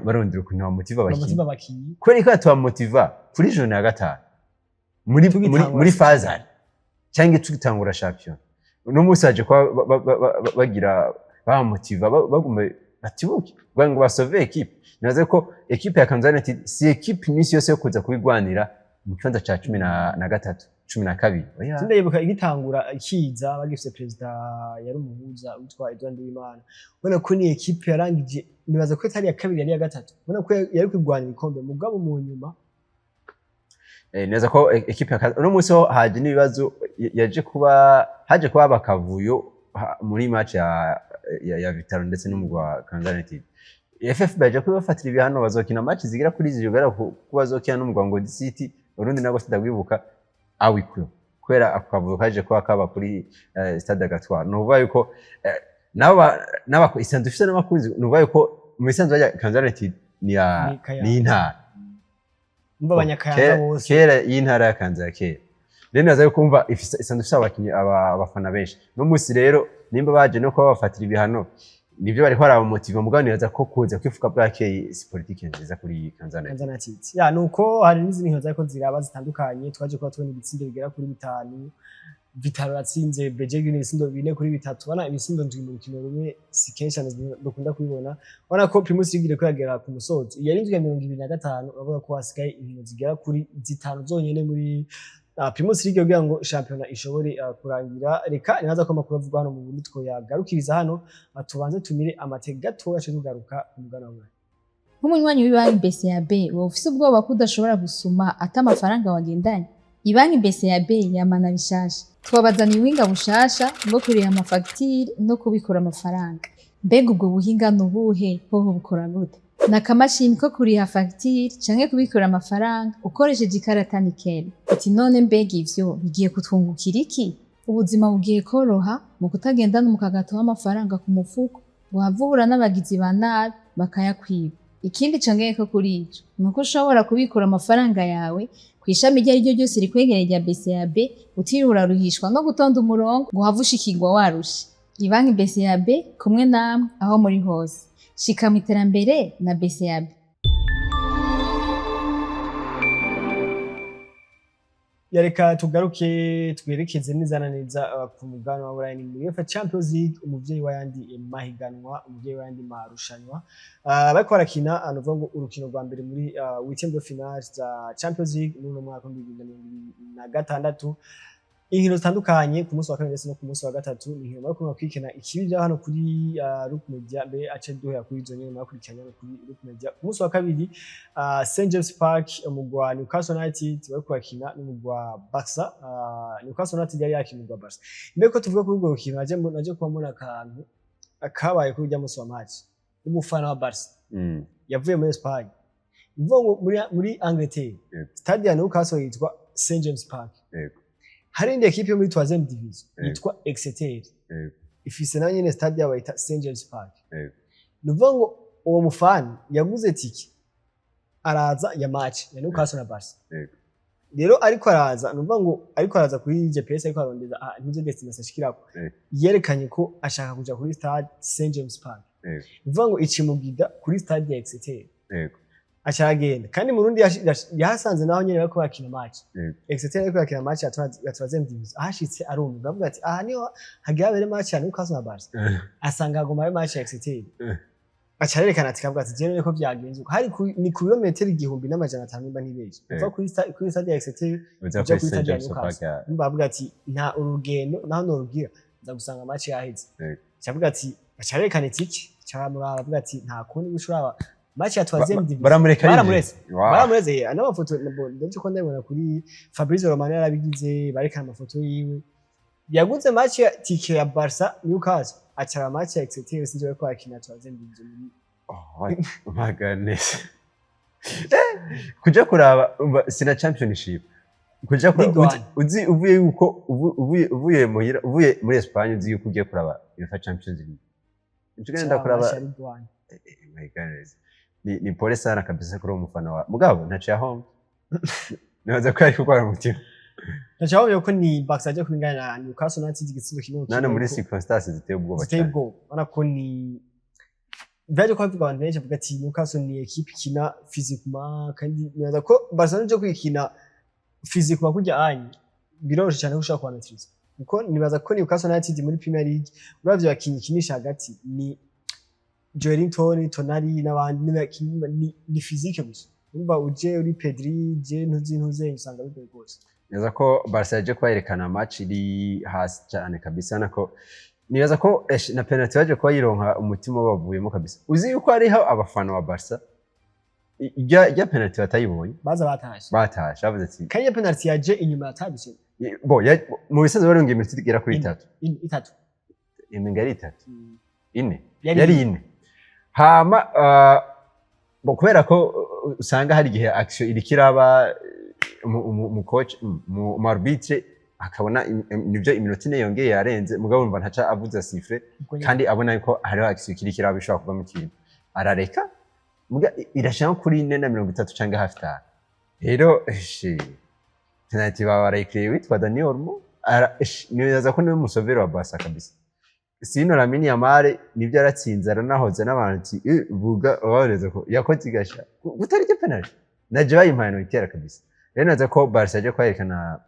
barondera kunwa motiva bakinyi kweri ko atwa motiva kuri jone ya gatanu muri phase cyangwa tugitangura champion no musaje kwa bagira ba motiva bagume batibuke ngo basove equipe naze ko equipe ya Kansas United si equipe nyinshi yose yo kuza kubigwanira mu cyanda ca 13 12 Tinde yibuka igitangura ikiza bagifise president yari umuhuza witwa Edouard Uwimana ubona ko ni equipe yarangije nibaza ko itari ya kabiri yari ya gatatu ubona ko yari kwigwanira ikombe mugabo mu nyuma neza ko equipe no munsi ho haje nibibazo haje kuba bakavuyo muri match ya Vitaro ndetse n'umugwa Kansas United FF baje kubafatira ibihano bazokina match zigira kuri zigera kubazokina n'umugwa ngo City urundi nago sidagwibuka awikwe kwera akavuga kaje kwa kaba kuri Stade Gatwara no vuga yuko naba isanzwe ifite n'abakunzi no vuga yuko mu isanzwe ya Kansas United ni intara mba banyakaya bose kera y'intara ya Kansas kera rero naza kumva isanzwe ifite abakinyi abafana benshi no musi rero nimba baje no kuba bafatira ibihano nibyo bari kwara motive muganiraza ko kuza kwifuka bwakeye si politique nziza kuri Kansas United ya nuko hari n'izindi nkino zako ziraba zitandukanye twaje kuba tubona ibitsindo bigera kuri 5 Vitaro yatsinze Bejegini ibisindo 4-3 bana ibisindo ndwi mu rukino rumwe si kenshi dukunda kubibona bana ko Primus League iriko yagera ku musozo yari indwi ya 25 bavuga ko hasigaye inkino zigera kuri 5 zonyene muri Primus League kugira ngo shampiyona ishobore kurangira reka ninaza ko amakuru avugwa hano mu Burundi two yagarukiriza hano tubanze tumire amateka gato yacu tugaruka umugana wawe nk'umunywanyi w'ibanki BCAB wowe ufise ubwoba ko udashobora gusuma ata amafaranga wagendanye ibanki BCAB yamana bishasha twabazaniye ubuhinga bushasha bwo kurira amafagitire no kubikora amafaranga mbega ubwo buhinga nubuhe hoho bukora gute nakamashini ko kuriha fagitire canke kubikora amafaranga ukoresheje ikarata nikeli ati none mbega ivyo bigiye kutwungukira iki ubuzima bugiye koroha mu kutagendana umukagato w'amafaranga ku mufuko wavura n'abagizi ba nabi bakayakwiba ikindi congeye ko kuri ico nuko ushobora kubikora amafaranga yawe kwishami rya ryo ryose rikwegereye rya BCAB utirura ruhishwa no gutonda umurongo ngo havushikirwa warushe ibanki BCAB kumwe namwe aho muri hose shika mu iterambere na BCAB yareka tugaruke twerekeze neza na neza ku mugano wa Burayi muri UEFA Champions League umuvyeyi wayandi mahiganwa umuvyeyi wayandi marushanwa bariko barakina anovuga ngo urukino rwa mbere muri weekend de finale za Champions League mu mwaka wa 2026 inkino zitandukanye ku munsi wa kabiri ndetse no ku munsi wa gatatu inkino bariko kwikina ikibija hano kuri Rukmedia be ace duhera kuri izo nyene makurikiranya kuri Rukmedia ku munsi wa kabiri St James Park umugwa Newcastle United bariko bakina n'umugwa Barca Newcastle United yari yakinirwa Barca mbere ko tuvuga kuri ubwo rukino naje kuba mbona akantu akabaye kuri ujya munsi wa match umufana wa Barca yavuye muri Spain mvugo muri Angleterre stade ya Newcastle yitwa St James Park hari indi equipe yo muri 3e division yitwa Exeter ifise nayo nyene stade yabo yita St James Park nuvuga ngo uwo mufani yaguze tiki araza ya match ya Newcastle na Barca rero ariko araza nuvuga ngo ariko araza kuri GPS ariko arondeza nizo destination ashikirako yerekanye ko ashaka kuja kuri stade St James Park nuvuga ngo icimugida kuri stade ya Exeter acagenda kandi mu Burundi yahasanze naho nyene bariko bakina match Exeter ariko bakina match ya 3e division ahashitse arumva avuga ati aha niho hagiye abere match ya Newcastle na Barca asanga agoma match ya Exeter acarerekana ati kavuga ati jene ko byagenze hari ni ku kilometero 1500 nimba ntibeje uva kuri stade ya Exeter uja kuri stade ya Newcastle nimba avuga ati nta urugendo naho no rugira nza gusanga match yaheze cyavuga ati acarerekana itiki cyamuraba avuga ati nta kundi gushuraba match ya 3e division baramureze n'amafoto ndetse ko ndabona kuri Fabrizio Romano yarabigize barekana amafoto yiwe yaguze match ya tike ya Barca Newcastle acara match ya Exeter sinje ko akina 3e division my goodness kuja kuraba sina championship kuja uzi uvuye yuko uvuye muri Espagne uzi yuko ugiye kuraba UEFA Champions League ugenda kuraba my goodness ni pole sana kabisa kuri umufana wa mugabo ntaciye aho naza ko ari gukora umutima ntaciye aho yuko ni Barca aje kwingana na Newcastle United igitsindo kimwe nane muri circumstances ziteye ubwoba cyane bana ko ni byaje kwavuga abantu benshi avuga ati Newcastle ni equipe kina physiquement kandi naza ko Barca nje kwikina physiquement kujya anyi biroroshye cyane gushaka kwa matrice kuko nibaza ko Newcastle United muri Premier League uravye bakinyi kinisha hagati ni Joelinton, Tonali n'abandi ni physique gusa urumva uje uri Pedri je ntuze usanga bigoye gose neza ko Barca yaje kwerekana match iri hasi cyane kabisa nako nibaza ko na penalty yaje kwayironka umutima wabavuyemo kabisa uzi yuko ariho abafana wa Barca ya penalty batayibonye batashe bavuze ati kanya penalty yaje inyuma yatabise bo mu bisazo baronga iminota igera kuri 3 imingari 3 ine yari ine hama bo kubera ko usanga hari gihe action irikiraba mu coach mu arbitre akabona nivyo iminota ine yongeye yarenze mugabo urumva ntaca avuza siffle kandi abona yuko hariho action irikiraba ishobora kuva mu kintu arareka muga irashaka kuri 4:30 cyangwa half time rero penalty barayikriye witwa Dani Olmo nibaza ko niwe musovero wa Barca kabisa sino Lamine Yamal nivyo aratsinze aranahoze n'abantu buga babareza ko yakoze igasha gutari cyo penalty naje bayimpano itera kabisa rero naza ko Barca aje kwerekana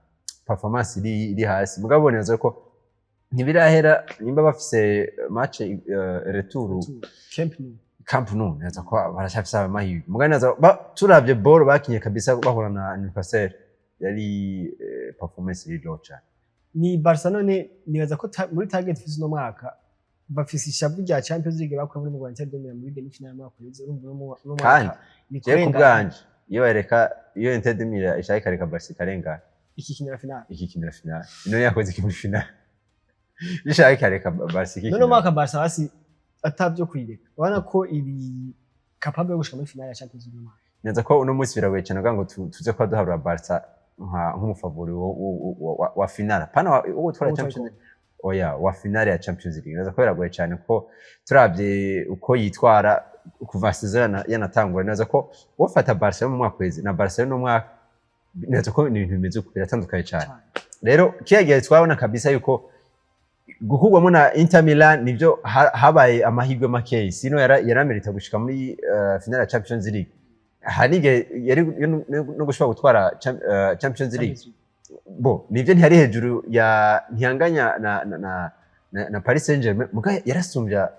performance iri hasi mugabo neza ko ntibirahera nimba bafise match retour Camp Nou neza ko barashafisa amahirwe mugabo neza turavye ball bakinye kabisa bahura na Newcastle yari performance iri low cyane ni Barcelona nibaza ko muri target fisi no mwaka bafise ishavu rya Champions League bakora muri Rwanda Dominion muri demi final y'umwaka urize urumva no mwaka ni kubwanje iyo bareka iyo Inter de Milan ishaka kareka Barca karenga ikikinira final ino yakoze iki muri final ishaka kareka Barca iki no mwaka Barca basi atavyo kwireka ubona ko iri capable yo gushika muri final ya Champions League neza ko uno munsi biragoye cyane ngo tuze kwa duharura Barca nk'umufavori wa final pana uwo twara Champions oya wa finale ya Champions League neza ko biragoye cyane ko turavye uko yitwara kuva season yanatangura neza ko wofata Barcelona mu mwaka weze na Barcelona mu mwaka neza ko ni ibintu bimeze uko biratandukanye cyane rero kiyagiye twabona kabisa yuko guhugwamo na Inter Milan nivyo habaye amahirwe make sino yaramerita gushika muri finale ya Champions League hanige yari no gushobora gutwara Champions League bo nivyo ntiyari hejuru ya ntihanganya na Paris Saint-Germain muga yarasumbya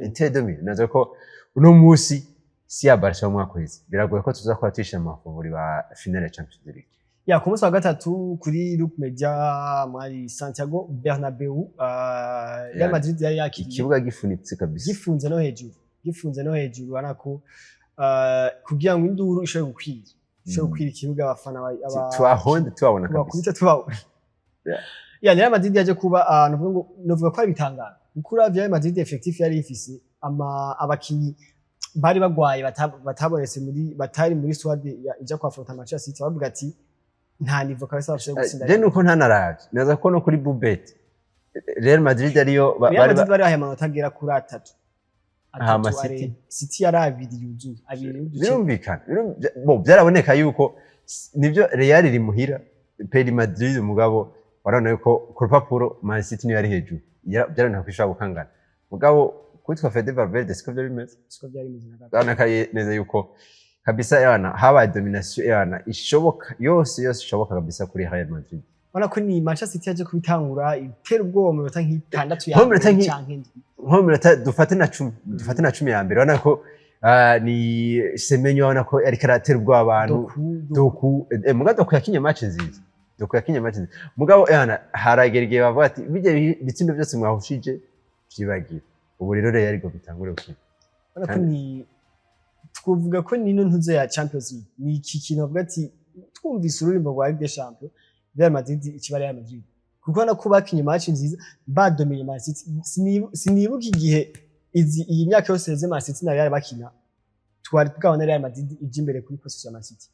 Inter de Milan nazo ko uno musi si ya Barca mu kwezi biragoye ko tuza kwa tisha amafavori ba finale ya Champions League ya ku munsi wa gatatu kuri Look Media muri Santiago Bernabeu Real Madrid yari yakiriye ikibuga gifunitse kabisa gifunze no hejuru anako kugira ngo induru ishobore gukwira ikibuga abafana tubabona kabisa ya Real Madrid yaje kuba novuga ko ari bitangara ukura Real Madrid effectif yari ifise abakinyi bari bagwaye batabonetse batari muri squad ija kwa affronta Manchester City bavuga ati nta nivo kabisa bashobora gutsinda je nuko ntanaravye naza ko no kuri Bubet Real Madrid ariyo bari amanota agera kuri 3 City yari abiri yuzuye birumvikana bo byaraboneka yuko nivyo Real iri muhira Peri Madrid mugabo warana yuko ku rupapuro Man City niyo yari hejuru byaraboneka kwishaka gukangana mugabo kwitwa Fede Valverde siko byari bimeze naka neza yuko kabisa yana habaye domination yana ishoboka yose ishoboka kabisa kuri Real Madrid wana ko ni Manchester City yaje kubitangura itera ubwoba mu minota nk'itandatu ya nko dufate na 10 ya mbere wana ko ni Semenyo wana ko ari karatera ubwoba abantu doku mugado ko yakinye match nziza mugabo yana haragereye bavuga ati bije bitsindo byose mwahushije byibagira ubu rero Real go bitangure ukina wana ko ni tkuvuga ko nino ntuze ya Champions League ni iki kintu bavuga ati twumvise ururimbo rwa Ligue des Champions Real Madrid ikibari ya Madrid kuko na kubakinye match nziza badomeye Man City sinibuka igihe iyi myaka yose yeze Man City na Real bakina twari twabona Real Madrid ije imbere kuri position ya Man City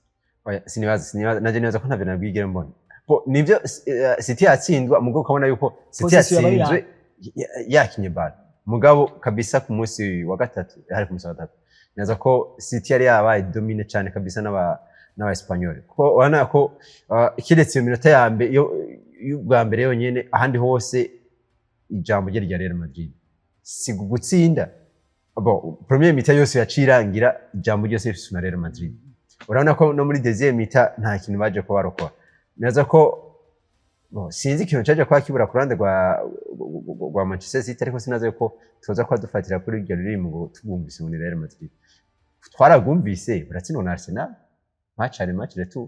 oya sinibaza naje neza ko ntavyo nabwigere mbona bo nivyo City yatsindwa mugo ukabona yuko City yatsinzwe yakinye ball mugabo kabisa ku munsi wa gatatu hari ku munsi wa gatatu neza ko City yari yabaye domine cyane kabisa n'aba Espanyol ko wana ko kiretse iminota ya mbere y'ubwa mbere yonyene ahandi hose ijambo rya Real Madrid si gutsinda bo premier mita yose yacirangira ijambo ryose rifite na Real Madrid urabona ko no muri deuxième mita nta kintu baje ko barokora neza ko bo sinzi ikintu cyaje kwa kibura ku ruhande rwa Manchester City ariko sinaze ko tuza kwa dufatira kuri iryo riri mu tubumvise muri Real Madrid twaragumvise uratsinwa na Arsenal match retour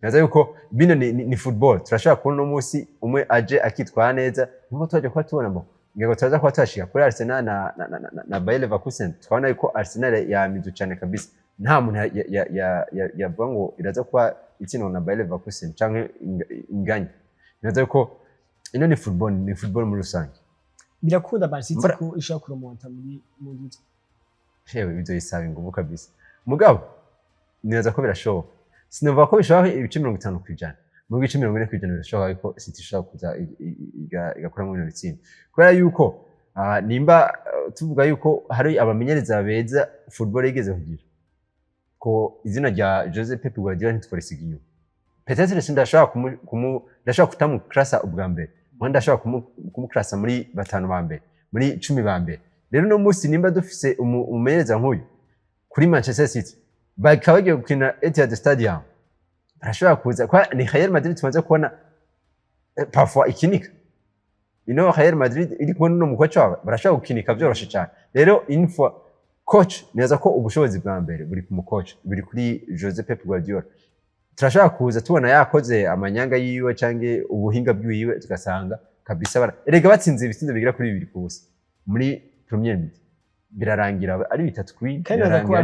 naza yuko bino ni football turashaka kubona no munsi umwe aje akitwara neza nko twaje kwa tubona mo ngego turaza kwa twashika kuri Arsenal na Bayer Leverkusen twabona yuko Arsenal yamizu cyane kabisa nta muntu yavuga ngo iraza kwa itsinwa na Bayer Leverkusen canke inganya naza yuko ino ni football muri rusange birakunda Man City ko ishaka kuromonta mu nzu shewe bizoyisaba inguvu kabisa mugabo neza ko birashoboka sinumva ko bishobora ibice 50% mu bice 40% birashoboka ko City ishobora kuza igakora mu bino bitsinda kubera yuko nimba tuvuga yuko hari abamenyereza beza football yigeze kugira ko izina rya Jose Pep Guardiola ntitwarisiga inyuma peut-être ndashaka kutamukrasa ubwa mbere ndashaka kumukrasa muri batanu ba mbere muri 10 ba mbere rero no munsi nimba dufise umumenyereza nk'uyu kuri Manchester City bakabagiye gukina Etihad Stadium barashobora kuza kwa ni Real Madrid tumaze kubona parfois ikinika Real Madrid iri kubona no mukoca wabo barashobora gukinika byoroshe cyane rero une fois coach neza ko ubushobozi bwa mbere buri ku mukoca buri kuri Jose Pep Guardiola turashobora kuza tubona yakoze amanyanga yiwe canke ubuhinga bwiwe tugasanga kabisa erega batsinze ibitsindo bigira kuri 2 kubusa muri premier midi birarangira ari 3 kuri birarangira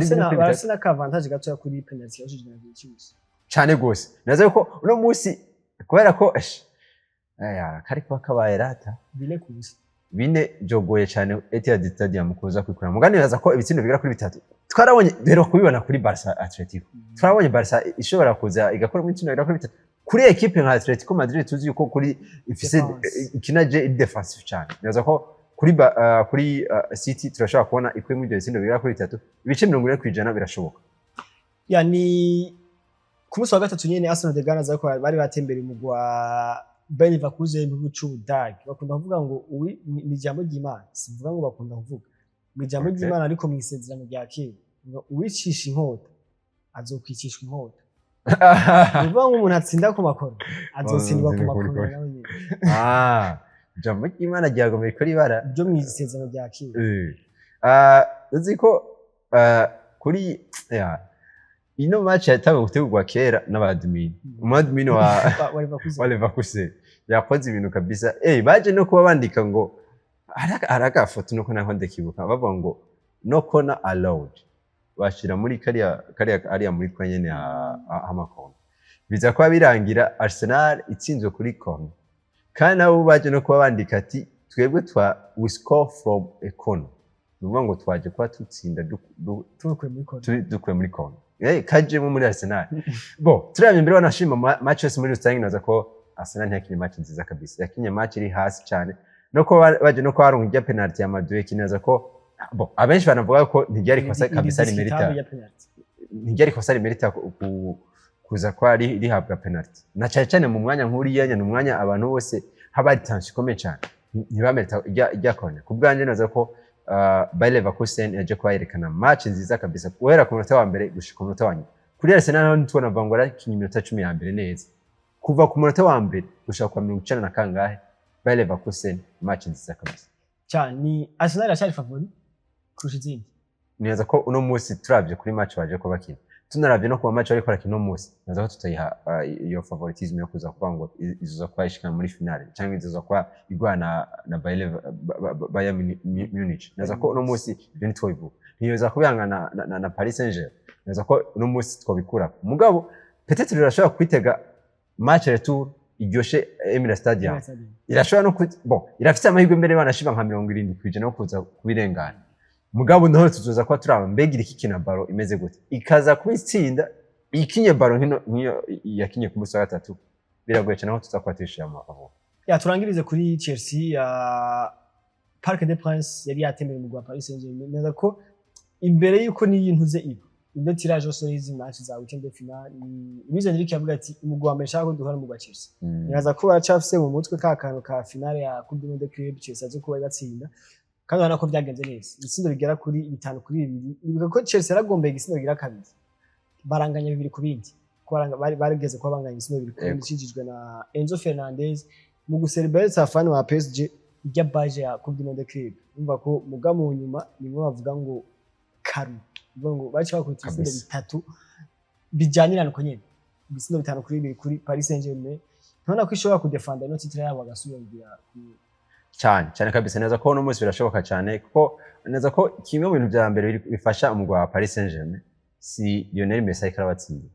Arsenal ka avantage gato kuri penalty yashije na cyose cyane gose nazo ko uno munsi kubera ko kari kwa kabaye rata bine jogoye cyane Etihad Stadium kuza kwikura mugani baza ko ibitsindo bigira kuri 3 twarabonye rero kubibona kuri Barca Atletico twarabonye Barca ishobora kuza igakora mu bitsindo bigira kuri 3 kuri equipe nka Atletico Madrid tuzi yuko kuri ifise ikinaje defensive cyane naza ko kuri City turashaka kubona ikwe mu bitsindo bigira kuri 3 ibice 40% birashoboka yani ku munsi wa gatatu nyene Arsenal de Ghana zako bari batembera mu gwa Bayer Leverkusen mu Budage bakunda kuvuga ngo ni jambo ry'Imana sivuga ngo bakunda kuvuga mu jambo ry'Imana ariko mu isezerano rya kera uwicisha inkota azokwicishwa inkota bivuga ngo umuntu atsinda ku makoro azotsindwa ku makoro nawe nyine jambo ry'Imana ryagomeye kuri bara byo mu isezerano rya kera uzi ko kuri ino match yatawe gutegurwa kera n'abadmin umadmin wa Leverkusen yakoze ibintu kabisa baje no kuba bandika ngo araka foto nuko naho ndekibuka bavuga ngo no corner allowed bashira muri kariya muri kwenyene amakona biza kwa birangira Arsenal itsinzwe kuri corner kandi nabo baje no kuba bandika ati twebwe we score from a corner nuvuga ngo twaje kwa tutsinda dukwe muri corner kaje muri Arsenal turabye mbere wanashima match yose muri rusange naza ko Arsenal ntiyakinye match nziza kabisa yakinye match iri hasi cyane noko baje no kwaronka ijya penalty ya Madueke kinaza ko abenshi banavuga ko ntiryari kosa kabisa ntiryari kosa rimerita kuza kwa rihabwa penalty na cyane mu mwanya nkuri yanya no mwanya abantu bose haba tension ikomeye cyane ntibamerita ijya kone kubwanje naza ko Bayer Leverkusen yaje kwayerekana match nziza kabisa guhera ku munota wa mbere gushika ku munota wa nyuma kuri Arsenal naho ntubona vangora kiminota 10 ya mbere neza kuva ku munota wa mbere gushika kwa 90 na kangahe Bayer Leverkusen match nziza kabisa cyane Arsenal yashari favori kurusha izindi neza ko uno munsi turavye kuri match baje ko bakina tunaravye no ku match ariko arakina uno munsi neza ko tutayiha iyo favoritism yo kuza kuvuga ngo izoza kwashika muri finale cyangwa izoza kwa igwana na Bayern Munich neza ko uno munsi ibyo nitwobivuga ntiyoza kubihangana na Paris Saint-Germain neza ko uno munsi twobikura mugabo peut-être irashobora kwitega match retour iryoshe Emirates Stadium irashobora no irafite amahirwe mbere banashiba nka 70% no kuza kubirengana mugabo naho tuzoza kwa turaba mbegira iki kina baro imeze gute ikaza kubitsinda ikinye baro nk'iyo yakinye ku munsi wa gatatu biragoye cyane aho tuzakwatisha amaho turangirize kuri Chelsea Parc des Princes yari yatembera mu gwa Paris Saint-Germain neza ko imbere yuko niyintuze ibo inde tirage yose n'izi match za weekend de finale Luis Enrique yavuga ati umugwa mbere shaka ko duhora mu gwa Chelsea neza ko baracafise mu mutwe ka kantu ka finale ya Coupe du Monde Club Chelsea azo kuba gatsinda kandi urabona ko byagenze neza ibitsindo bigera kuri 5 kuri 2 ibuka ko Chelsea yaragombeye igitsindo bigira kabiri baranganya 2 ku bindi ko barigeze ko banganya igitsindo 2 ku bindi cijijwe na Enzo Fernandez mu gucelebrate afana wa PSG ijya baje ya Coupe du Monde Club umva ko muga mu nyuma nimwe bavuga ngo karu ngo bacha bakubita ibitsindo 3 bijyanirana ko nyene ibitsindo 5 kuri 2 kuri Paris Saint-Germain ntona ko ishobora kudefenda no titre yabo agasubira cyane kabisa neza ko no munsi birashoboka cyane kuko neza ko kimwe mu bintu bya mbere bifasha umugwa wa Paris Saint-Germain si Lionel Messi karabatsinda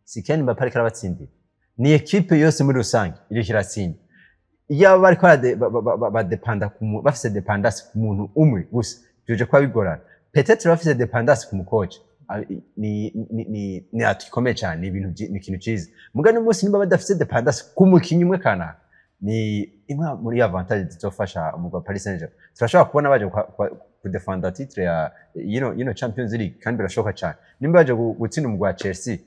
si Kylian Mbappé karabatsinda ni equipe yose muri rusange iri kiratsinda iyo bari kwa badepanda bafise dependance ku muntu umwe gusa byoje kwa bigorana peut-être bafise dependance ku mukoci ni atikomeye cyane ibintu ni ikintu cyiza mugani munsi niba badafise dependance ku mukinyi umwe kana ni imwe muri avantage zizofasha umugwa Paris Saint-Germain turashobora kubona baje ku defender titre ya Champions League kandi birashoboka cyane nimba baje gutsinda umugwa Chelsea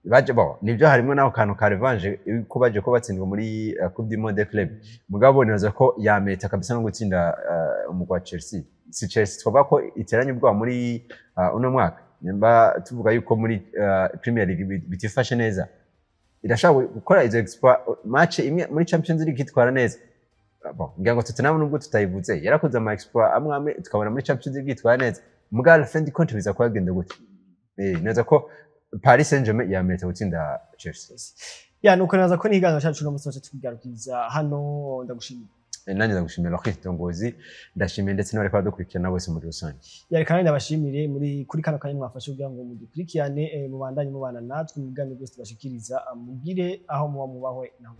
baje nivyo harimo naho kantu ka revanche ko baje ko batsindwa muri Coupe du Monde Club mugabo neza ko yameta kabisa no gutsinda umugwa Chelsea si Chelsea twavuga ko iteranye ubwa muri uno mwaka nimba tuvuga yuko muri Premier League bitifashe neza irashobora gukora izo exploit match imwe muri Champions League itwara neza. Bon, ngira ngo Tottenham nubwo tutayivuze yarakoze ama exploit amwe tukabona muri Champions League itwara neza. Muga Fendi Conte biza kwagenda gute? Neza ko Paris Saint-Germain yameretse gutsinda Chelsea. Ya nuko naza ko nihiganwa cyacu no musoje tukigarukiza hano ndagushimira. Nanjye ndagushimira Loris Tongozi ndashimiye ndetse n'abari kwadukurikirana bose muri rusange. Yari kandi ndabashimire muri kuri kano kanya mwafashe kugira ngo mudukurikirane mubandanye mubana natwe mu biganiro byose tubashikiriza mugire aho muba mubahwe naho.